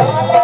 Yeah.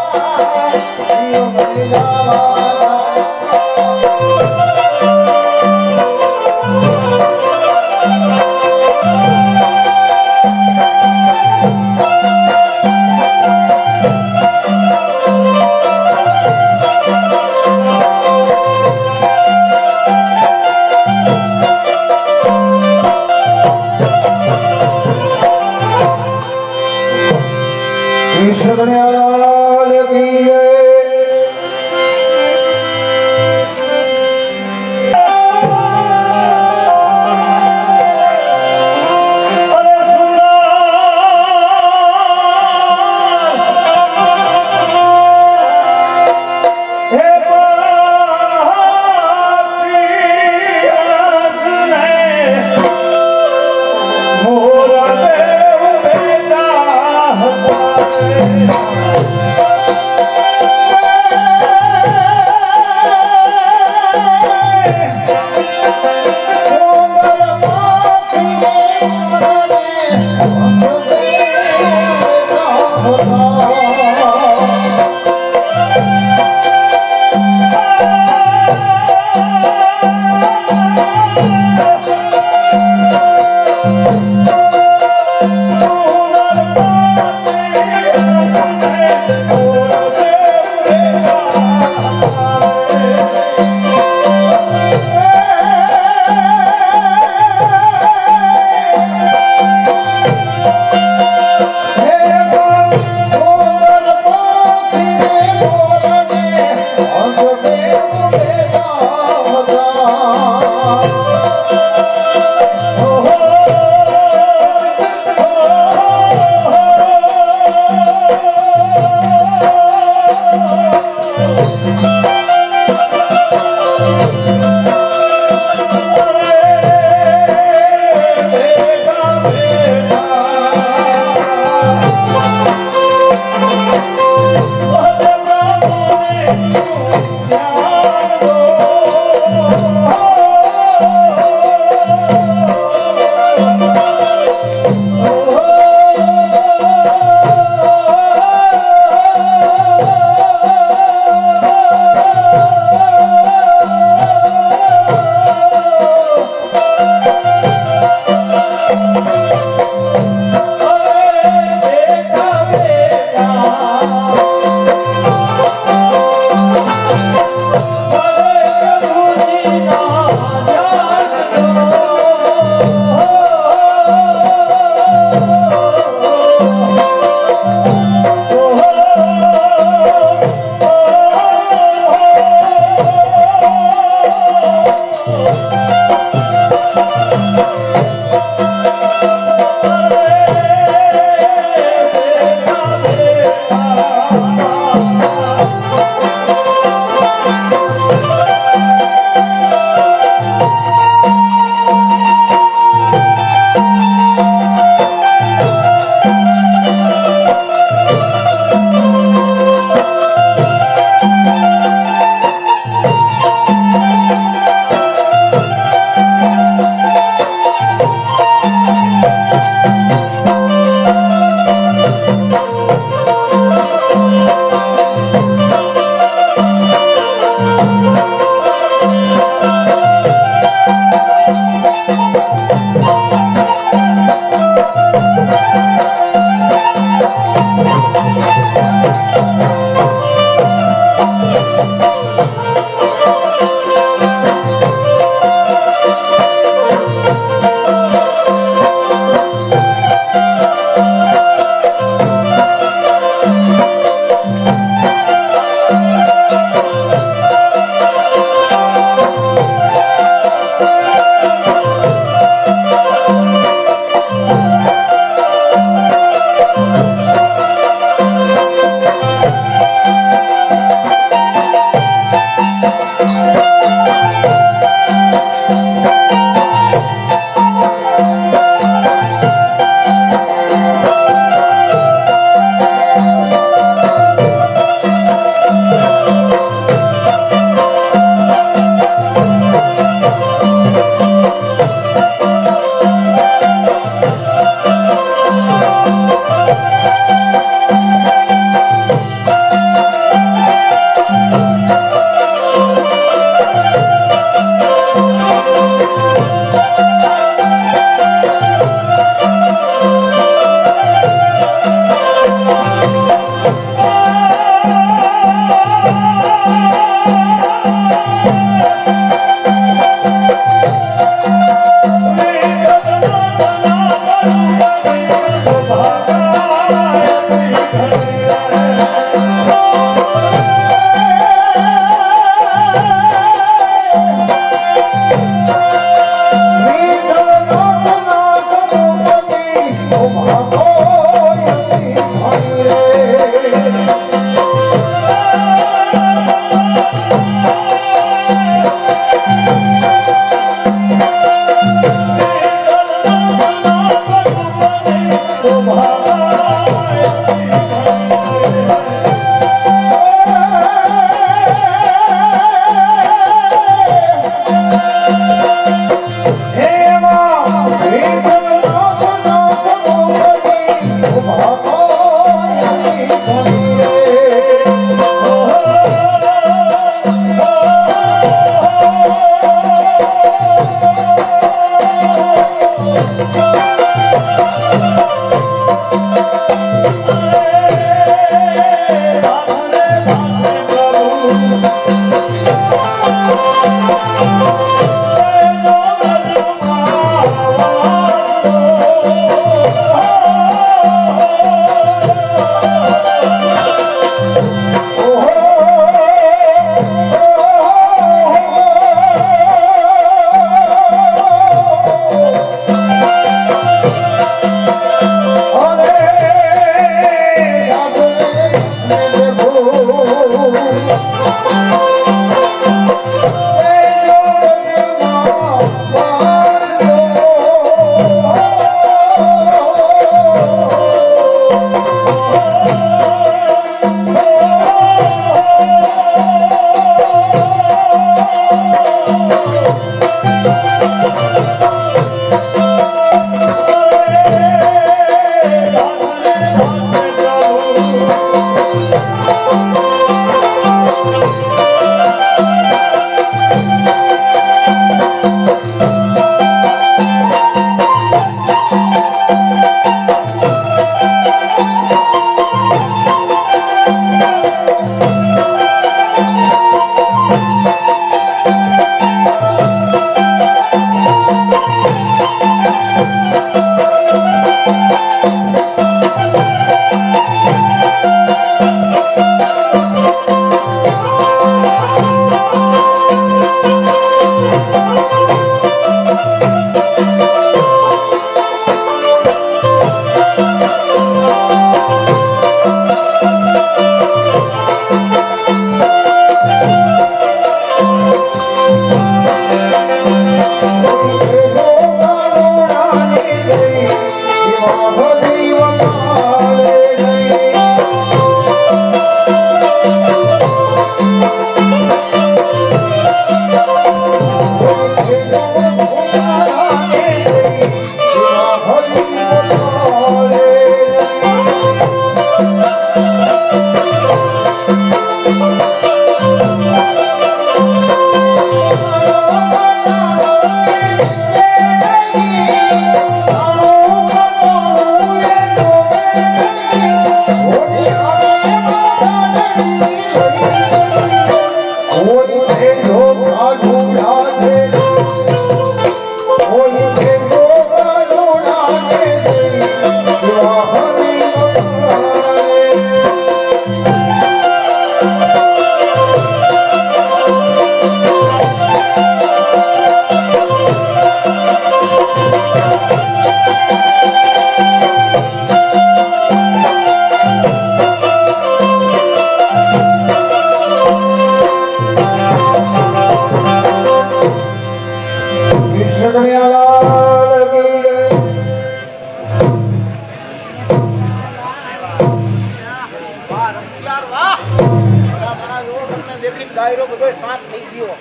ડાયરો બધો સાફ થઈ ગયો.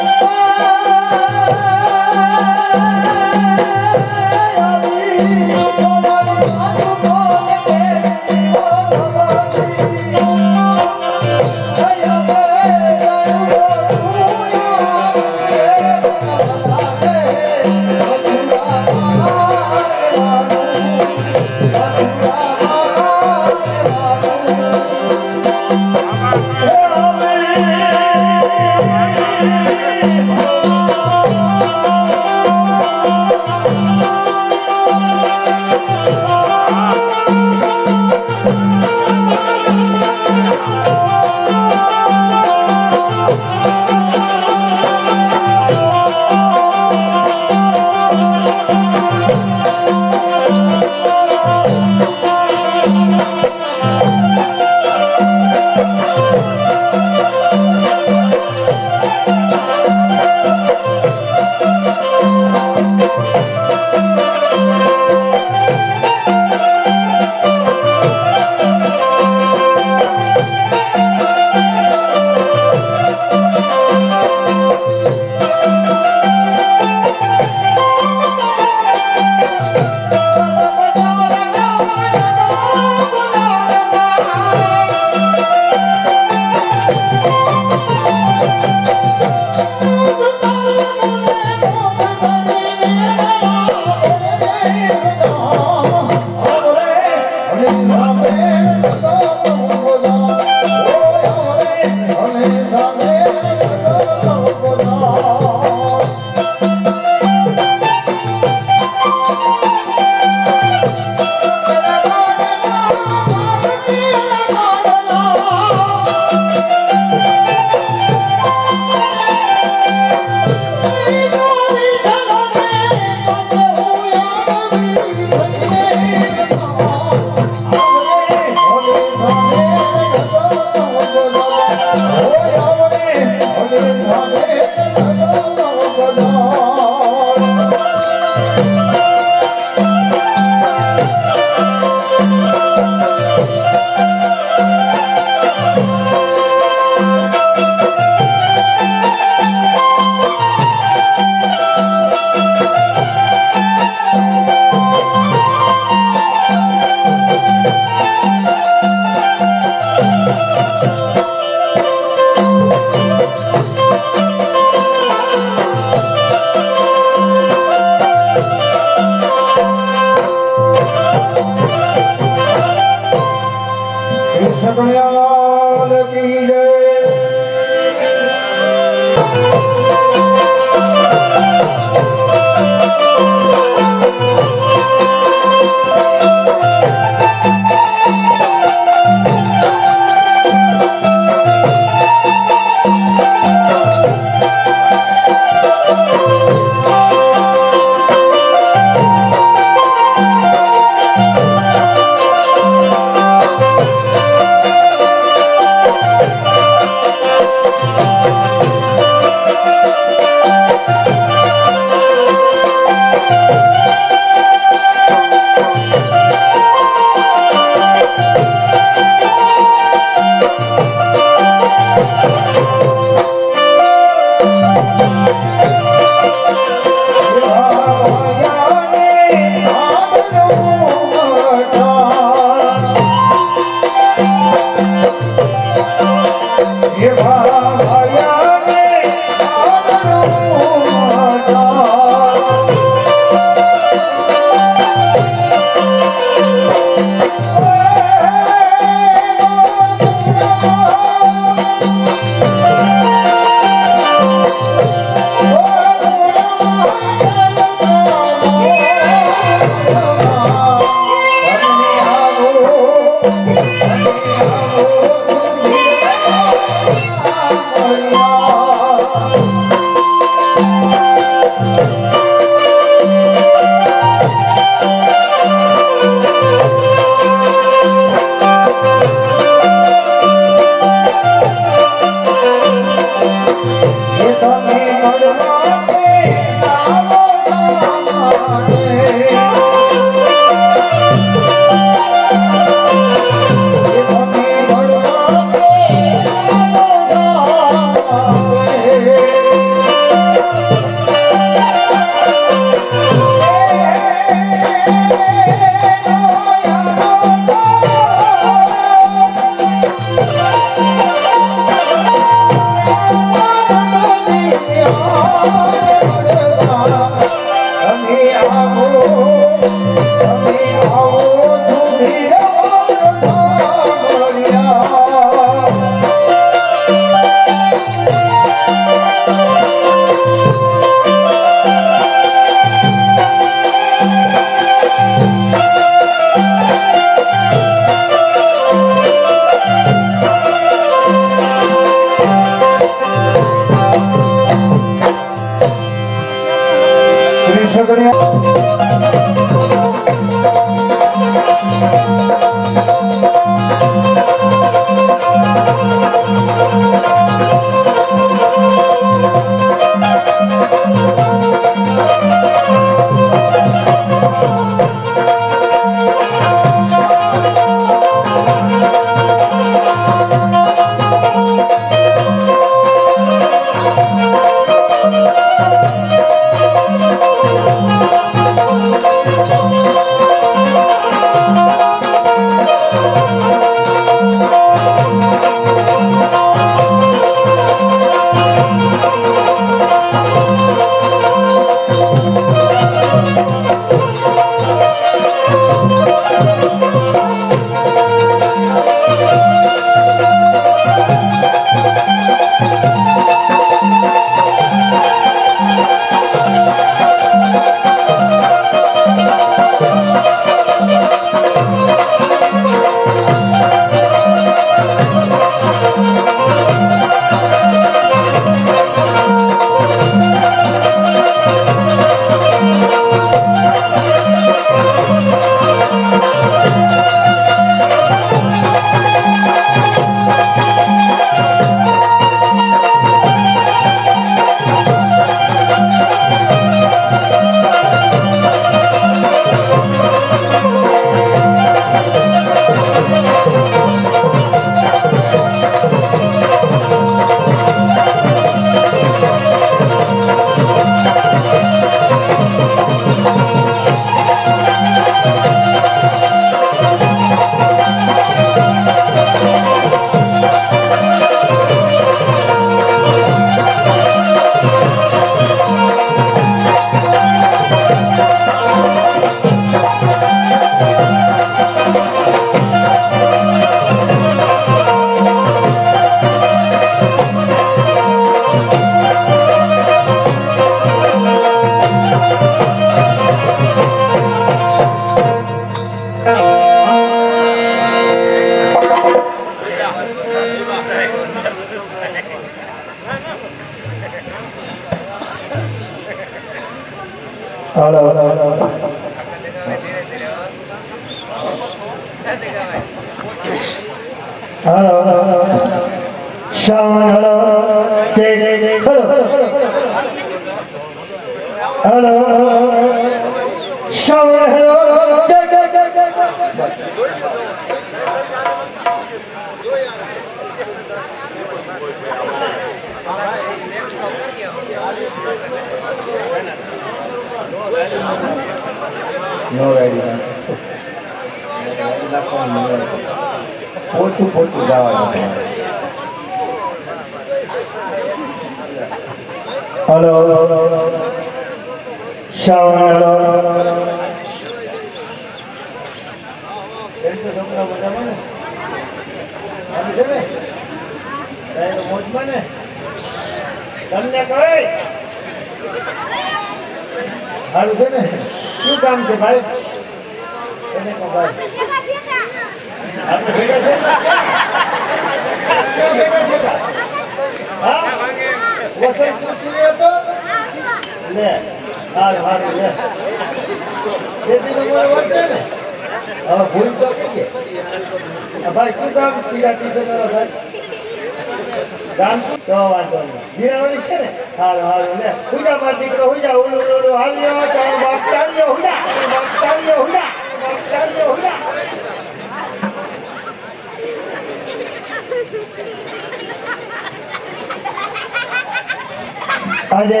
આજે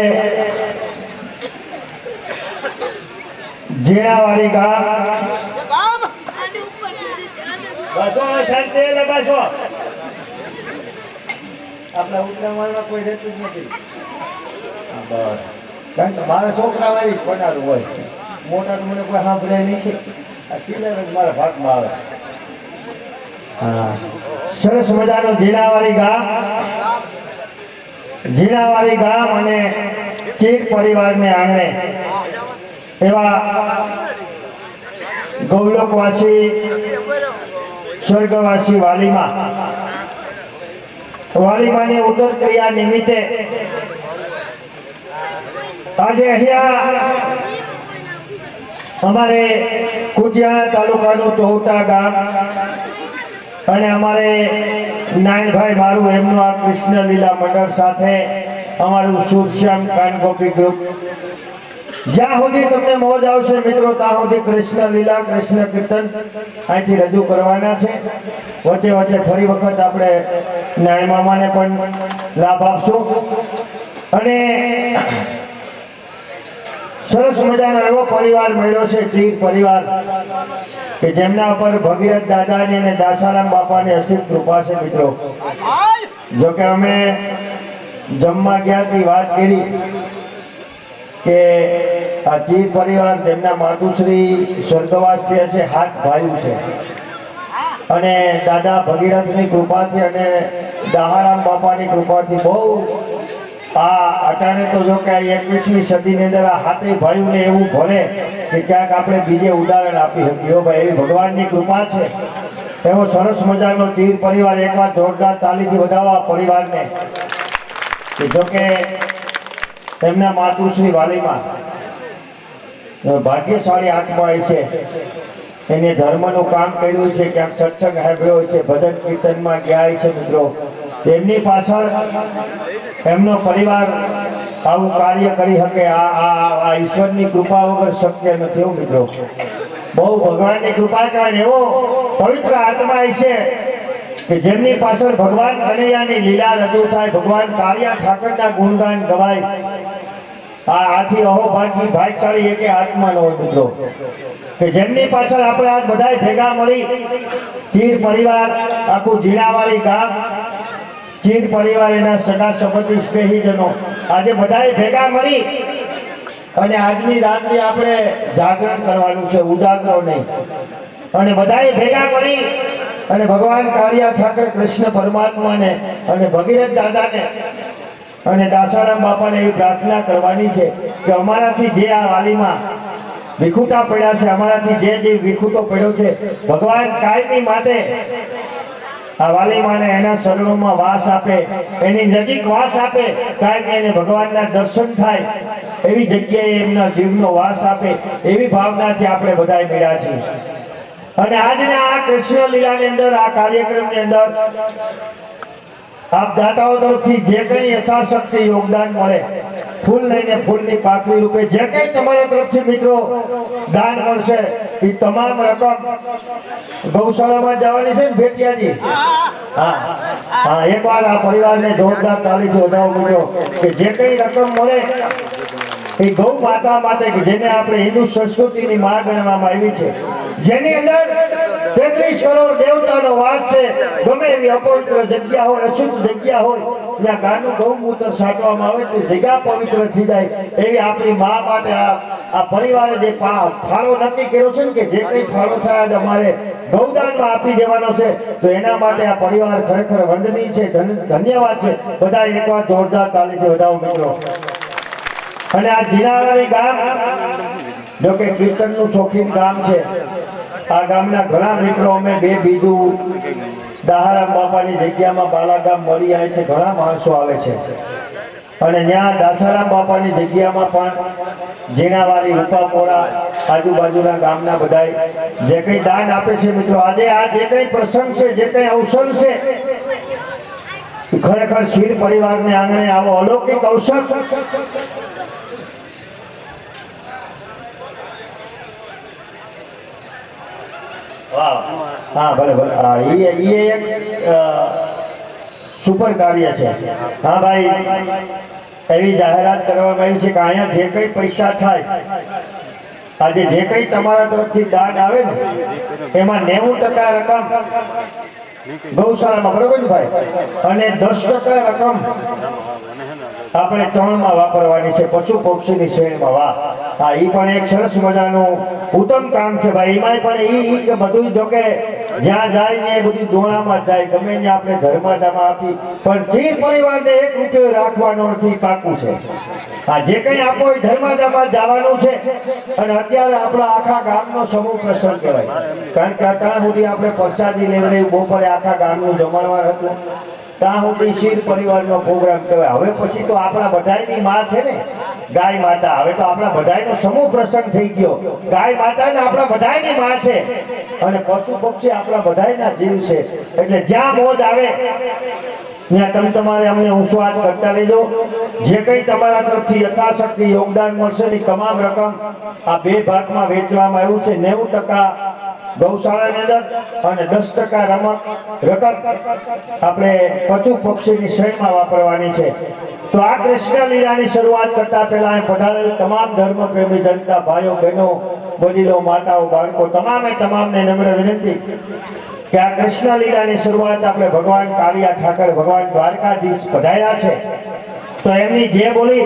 જીણાવાડી ગામ બસો શાંતિ બસો આપણા ઉત્તરાયણમાં કોઈ રહેતું જ નથી. બસ કારણ કે મારા છોકરા વાળી કોનારું હોય મોટા તો મને કોઈ સાંભળે નહીં. આ સિલેર જ મારા ભાગમાં આવે. હા સરસ મજાનું જીણાવાડી ગામ અને ચીર પરિવારને આંગણે એવા ગૌલોકવાસી સ્વર્ગવાસી વાલીમાની ઉત્તર ક્રિયા નિમિત્તે આજે અહીંયા અમારે કુતિયાણા તાલુકાનું તોટા ગામ અને અમારે નાનભાઈ મારું એમનું આ કૃષ્ણ લીલા મંડળ સાથે અમારું સુરશ્યામ કાનગોપી ગ્રુપ જ્યાં સુધી તમને મોજ આવશે મિત્રો ત્યાં સુધી કૃષ્ણ લીલા કૃષ્ણ કીર્તન અહીંથી રજૂ કરવાના છે. વચ્ચે વચ્ચે ફરી વખત આપણે નાય મામાને પણ લાભ આપશું અને સરસ મજાનો એવો પરિવાર મળ્યો છે ચીર પરિવાર કે જેમના પર ભગીરથ દાદાની અને દાસારામ બાપાની અસીમ કૃપા છે મિત્રો. જોકે અમે જમવા ગયા વાત કરી કે આ ચીર પરિવાર તેમના માતુશ્રી સ્વર્ગવાસ થયા છે, 7 ભાઈઓ છે અને દાદા ભગીરથની કૃપાથી અને દાહારામ બાપાની કૃપાથી બહુ આ અટાણે તો જો કે 21મી સદીની અંદર આ 7 ભાઈઓને એવું ભલે કે ક્યાંક આપણે બીજે ઉદાહરણ આપી શકીએ. ભાઈ એવી ભગવાનની કૃપા છે. એવો સરસ મજાનો ચીર પરિવાર એકવાર જોરદાર તાલીથી વધાવો આ પરિવારને. જોકે એમના માતુશ્રી વાલીમાં ભાગ્યશાળી આત્મા છે. એને ધર્મનું કામ કર્યું છે, ક્યાંક સત્સંગ સાંભળ્યો છે, ભજન કીર્તનમાં ગયા છે મિત્રો. એમની પાછળ એમનો પરિવાર આવું કાર્ય કરી શકે આ ઈશ્વરની કૃપા વગર શક્ય નથી મિત્રો. બહુ ભગવાનની કૃપા કહેવાય. એવો પવિત્ર આત્મા છે કે જેમની પાછળ ભગવાન કનૈયાની લીલા રજૂ થાય, ભગવાન કાળિયા ઠાકરના ગુણગાન ગવાય. આથી અહોભાગી ભાઈચારી એકે આત્મા ન હોય મિત્રો કે જેમની પાછળ આપણે આજ બધા ભેગા મળી ચીર પરિવાર આખું જીણાવાળી ગામ ચીર પરિવાર એના સગા સંબંધી સ્નેહીજનો આજે બધા ભેગા મળી અને આજની રાત્રે આપણે જાગરણ કરવાનું છે, ઉજાગરો નહીં. અને બધા ભેગા મળી અને ભગવાન કાળિયા ઠાકર કૃષ્ણ પરમાત્માને અને ભગીરથ દાદાને અને દાસારામ બાપાને એવી પ્રાર્થના કરવાની છે કે અમારાથી જે આ વાલીમાં વિખૂટા પડ્યા છે, અમારાથી જે વિખૂટો પડ્યો છે, ભગવાન કાયમી માટે આ વાલીમાને એના ચરણોમાં વાસ આપે, એની નજીક વાસ આપે, કાયમી એને ભગવાનના દર્શન થાય એવી જગ્યાએ એમના જીવનો વાસ આપે એવી ભાવનાથી આપણે બધા મળ્યા છીએ. અને આજના આ કૃષ્ણ લીલાની અંદર આ કાર્યક્રમની અંદર આપ દાતાઓ તરફથી જે કંઈ યથાશક્તિ યોગદાન મળે, ફૂલ લઈને ફૂલની પાકડી રૂપે જે કંઈ તમારા તરફથી મિત્રો દાન મળશે એ તમામ રકમ ગૌશાળામાં જવાની છે ને ભેટિયાજી. હા એકવાર આ પરિવારને જોરદાર તાલીથી વધાવો મિત્રો કે જે કંઈ રકમ મળે એ ગૌ માતા માટે કે જેને આપણે હિન્દુ સંસ્કૃતિની માં ગણવામાં આવી છે, જેની અંદર 33 કરોડ દેવતાનો વાસ છે. ગમે એવી અપવિત્ર જગ્યા હોય, અશુદ્ધ જગ્યા હોય, ત્યાં ગાયનું ગૌમૂત્ર છાંટવામાં આવે તો જગ્યા પવિત્ર થઈ જાય એવી આપણી મા માટે આ પરિવારે જે ફાળો નક્કી કર્યો છે ને કે જે કંઈ ફાળો થાય અમારે ગૌદાનમાં આપી દેવાનો છે, તો એના માટે આ પરિવાર ખરેખર વંદનીય છે, ધન્યવાદ છે. બધા એકવાર જોરદાર તાલીથી વધાવો મિત્રો. અને આ જીણાવાળી ગામ જો કે કીર્તનનું શોખીન ગામ છે. આ ગામના ઘણા મિત્રો અમે બીજું દાહારામ બાપાની જગ્યામાં બાલાગામ મળી આવે છે, ઘણા માણસો આવે છે. અને ત્યાં દાસારામ બાપાની જગ્યામાં પણ જીણાવાળી રૂપાપોરા આજુબાજુના ગામના બધા જે કંઈ દાન આપે છે મિત્રો. આજે આ જે કંઈ પ્રસંગ છે, જે કંઈ અવસર છે, ખરેખર શીર પરિવારને આંગણે આવો અલૌકિક અવસર હા ભલે ભલે એ એક સુપર કાર્ય છે. હા ભાઈ એવી જાહેરાત કરવામાં આવી છે કે અહીંયા જે કંઈ પૈસા થાય, આજે જે કંઈ તમારા તરફથી દાન આવે ને એમાં 90% રકમ ગૌશાળામાં, બરોબર ને ભાઈ, અને 10% રકમ આપણે ત્રણમાં વાપરવાની છે, પશુ પક્ષીની શ્રેણીમાં. વાહ, હા એ પણ એક સરસ મજાનું ઉત્તમ કામ છે ભાઈ. એમાં પણ કે બધું જો કે જ્યાં જાય ને એ બધું દોણામાં જાય, ગમે ને આપણે ધર્માદામાં આપી, પણ ચીર પરિવારને 1 રૂપિયો રાખવાનો નથી, પાકું છે. આ જે કંઈ આપો એ ધર્માદામાં જવાનું છે. અને અત્યારે આપણા આખા ગામનો સમૂહ પ્રસંગ કહેવાય, કારણ કે અત્યાર સુધી આપણે પ્રસાદી લેવડાવી બપોરે આખા ગામનું જમણવાર હતું, ત્યાં સુધી શીર પરિવારનો પ્રોગ્રામ કહેવાય. હવે પછી તો આપણા બધાની માં છે ને ગાય માતા. હવે તો આપણા બધાયનો સમૂહ પ્રસંગ થઈ ગયો. ગાય માતા ને આપણા બધાયની માં છે અને પશુ પક્ષી આપણા બધાયના જીવ છે. એટલે જ્યાં મોજ આવે ત્યાં તમે તમારે અમને ઊંચો હાથ કરતા રહેજો. જે કંઈ તમારા તરફથી યથાશક્તિ યોગદાન મળશે ની તમામ રકમ આ 2 ભાગમાં વહેંચવામાં આવ્યું છે. 90% ગૌશાળાની અંદર અને 10% રકમ આપણે પશુ પક્ષીની શેરમાં વાપરવાની છે. તો આ કૃષ્ણ લીલાની શરૂઆત કરતા પહેલા અહીં પધારેલ તમામ ધર્મ પ્રેમી જનતા, ભાઈઓ બહેનો, વડીલો, માતાઓ, બાળકો તમામને નમ્ર વિનંતી કે આ કૃષ્ણ લીલાની શરૂઆત આપણે ભગવાન કાળિયા ઠાકર, ભગવાન દ્વારકાધીશ પધાર્યા છે તો એમની જે બોલી,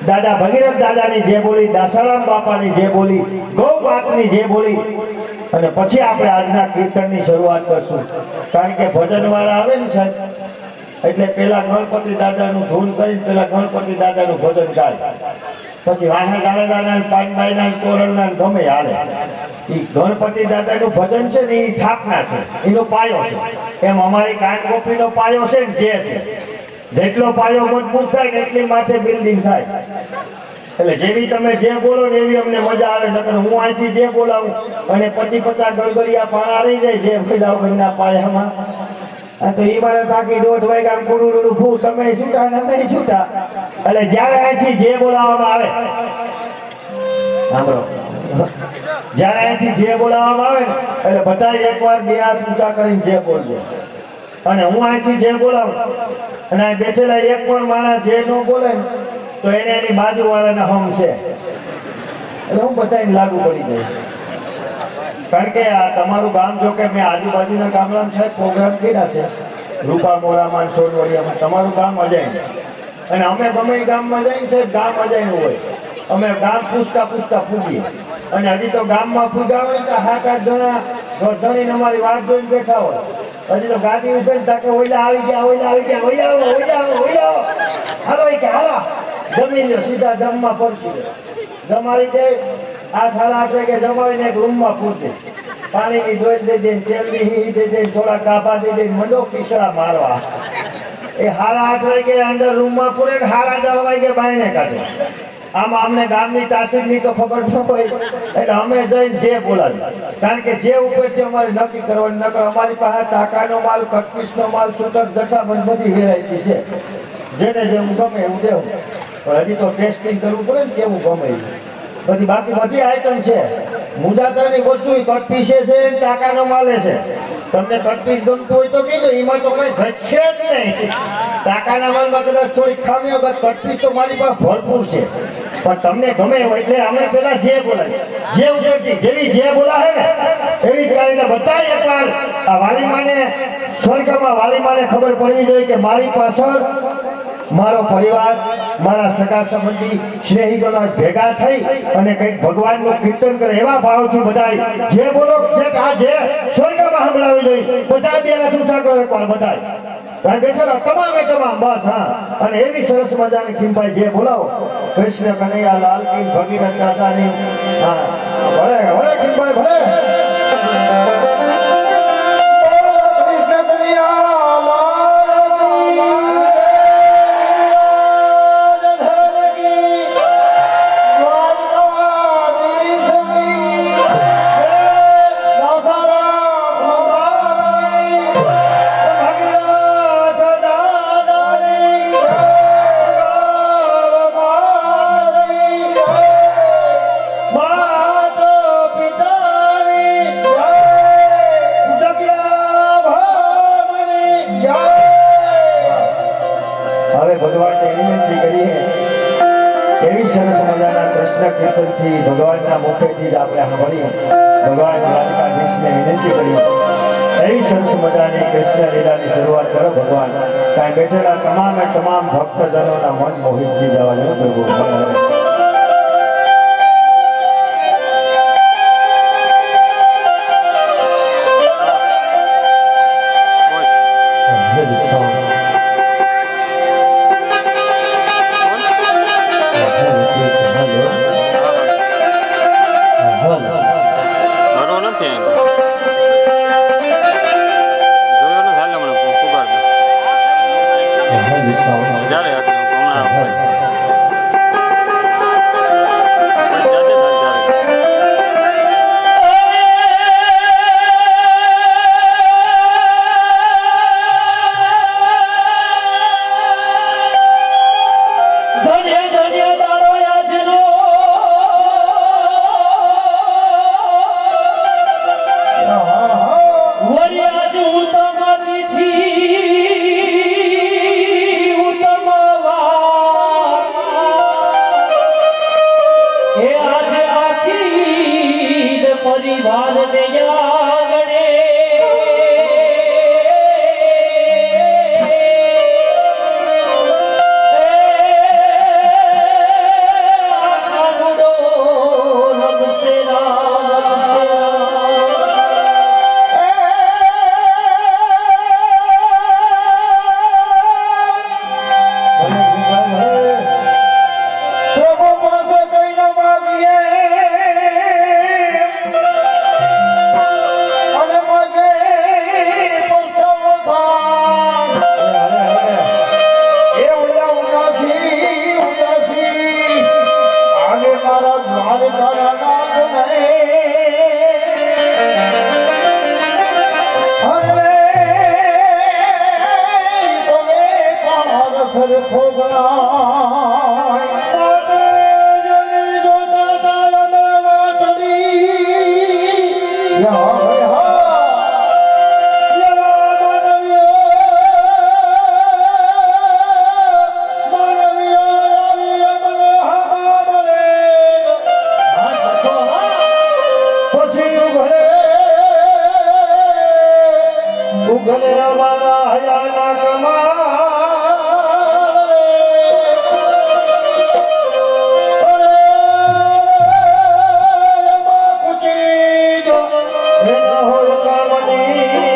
દાદા ભગીરથ દાદાની જે બોલી, દાસારામ બાપાની જે બોલી, ગૌ માતની જે બોલી અને પછી આપણે આજના કીર્તનની શરૂઆત કરશું. કારણ કે ભજન વાળા આવે ને સાહેબ એટલે પેલા ગણપતિ દાદાનું ધૂન કરીને પેલા ગણપતિ દાદાનું ભજન ગાય, પછી વાહે દાદાના પાનબાઈના તોરણના ગમે હાલે. એ ગણપતિ દાદાનું ભજન છે ને એ સ્થાપના છે, એનો પાયો છે. એમ અમારી કાનગોપીનો પાયો છે ને જે છે, જેટલો પાયો મજબૂત થાય ને એટલી માથે બિલ્ડિંગ થાય. એટલે જેવી તમે જે બોલો ને એવી અમને મજા આવે. નકર હું અહીંથી જે બોલાવું અને 50 ગળગળિયા પાણા રહી જાય જે પેલા વગરના પાયામાં, તો એ મારે તાકી 1.5 વાગ્યા કુડુડું ફૂ તમે છૂટા ને અમે છૂટા. એટલે જ્યારે અહીંથી જે બોલાવવામાં આવે સાંભળો, જ્યારે અહીંથી જે બોલાવવામાં આવે ને એટલે બધા એકવાર 2 હાથ ઊંચા કરીને જે બોલજો. અને હું અહીંથી જે બોલાવું અને અહીં બેઠેલા એક પણ માણસ જે ન બોલે ને તો એને એની બાજુવાળાના હમ છે એટલે હું બધાને લાગુ પડી જાય. કારણ કે આ તમારું ગામ, જો કે મેં આજુબાજુના ગામડામાં સાહેબ પ્રોગ્રામ કર્યા છે, રૂપામોરામાં, સોનવડિયામાં. તમારું ગામ અજાય અને અમે ગમે એ ગામમાં જઈને સાહેબ ગામ અજાયનું હોય. અમે ગામ પૂછતા પૂગીએ અને હજી તો ગામમાં પૂગ્યા હોય તો 7-8 જણા ગરધણીને અમારી વાત જોઈને બેઠા હોય. હજી તો ગાડી ઉભે ને તાકે ઓઈલા આવી ગયા, હાલો કે હાલા જમી લો, સીધા જમવા પડતી જમાડી દે. 8-8:30 વાગે જમાડીને એક રૂમમાં પૂરતી પાણીની ડોલ દઈ દે, તેલની હી દઈ દે, થોડા કાપા દઈ દે, મંડો પીસળા મારવા. એ 8:30 વાગે અંદર રૂમમાં પૂરે, 10:30 વાગે બાયણે કાઢે. આમાં અમને ગામની તાસીરની તો ખબર ન હોય એટલે અમે જઈને જે બોલાવીએ. કારણ કે જે ઉપરથી અમારે નક્કી કરવાનું. નકર અમારી પાસે ટાકાનો માલ, કટપીસનો માલ, છૂટક જથ્થાબંધ બધી વેરાયટી છે. જેને જેવું ગમે એવું દેવું, પણ હજી તો ટેસ્ટિંગ કરવું પડે ને કેવું ગમે બધી. બાકી બધી આઈટમ છે. મુદાતાની બધું કટપીસે છે, ટાકાનો માલે છે. તમને કટપીસ ગમતું હોય તો કીધું, એમાં તો કઈ ઘટશે જ નહીં. ટાકાના માલમાં કદાચ થોડી ખામીઓ, બસ કટપીસ તો મારી પાસે ભરપૂર છે. પણ તમને ગમે હોય એટલે અમે પેલા જે બોલાય, જે ઉપરથી જેવી જે બોલાવે ને એવી જ કરીને બધા એકવાર આ વાલીમાને સ્વર્ગમાં વાલીમાને ખબર પડવી જોઈએ કે મારી પાછળ મારો પરિવાર, મારા સગા સંબંધી, સ્નેહીજનો ભેગા થઈ અને કંઈક ભગવાનનું કીર્તન કરે. એવા ભાવથી બધા જે બોલો જે સ્વર્ગમાં સંભળાવી જોઈએ. બધા 2 હાથ ઊંચા કરો એકવાર બધા બેઠેલા તમામ બસ. હા, અને એવી સરસ મજાની ખીમભાઈ જે બોલાવો, કૃષ્ણ કનૈયા લાલ કી, ભગીરથ દાદાની. હા, ભલે ભલે ખીમભાઈ ભલે. ભગવાનના મુખેથી જ આપણે સાંભળીએ, ભગવાન દ્વારકાધીશને વિનંતી કરીએ. એવી સરસ મજાની કૃષ્ણ લીલાની શરૂઆત કરો ભગવાન. કાંઈ બેઠેલા તમામ ભક્તજનોના મન મોહિત થઈ જવા જો પ્રભુ. સરખો ગણાય ઉઘલે અમારા હયાના કમાલ એમાં પૂછી જો એના હોય કામની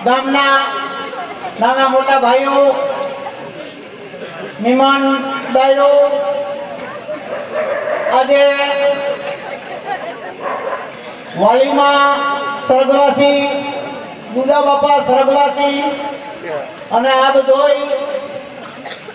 ગામના નાના મોટા ભાઈઓ મહેમાન દાયરો આજે વાલીમાં સ્વર્ગવાસી દુદા બાપા સ્વર્ગવાસી અને આ બધોય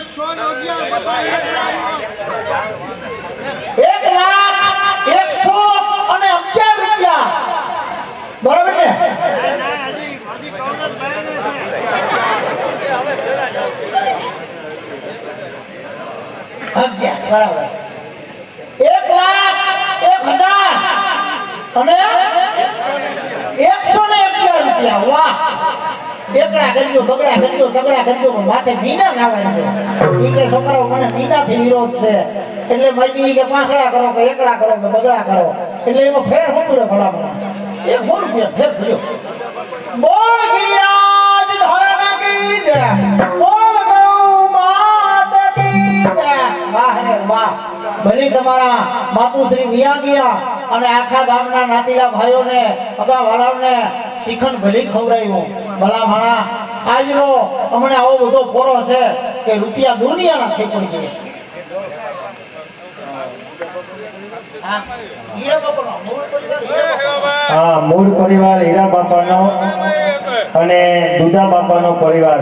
₹1,01,11 બરાબર ને? બરાબર 1,01,000 અને ₹111 વાહ એકડા કર્યો બગડા કર્યો તગડા કર્યો માથે મીના નાવાય ઈ કે છોકરાઓ મને મીનાથી વિરોધ છે એટલે મજી કે પાંસડા કરો કે એકડા કરો કે બગડા કરો એટલે એમાં ફેર શું પડ્યો ભલા મને ₹1 ફેર પડ્યો બોલ ગિરિરાજ ધરણ કી જય બોલ ગૌ માત કી જય વાહ રે વાહ ભલી તમારા માતુશ્રી વિયા ગયા અને આખા ગામના નાતીલા ભાઈઓને અગા વાલાઓને શિખંડ ભલી ખવડાવ્યું ભલા માણા આજનો અમને આવો બધો પોરો છે કે રૂપિયા દુનિયાના થઈ પડી જાય હા મૂળ પરિવાર હીરા બાપાનો અને દુધા બાપાનો પરિવાર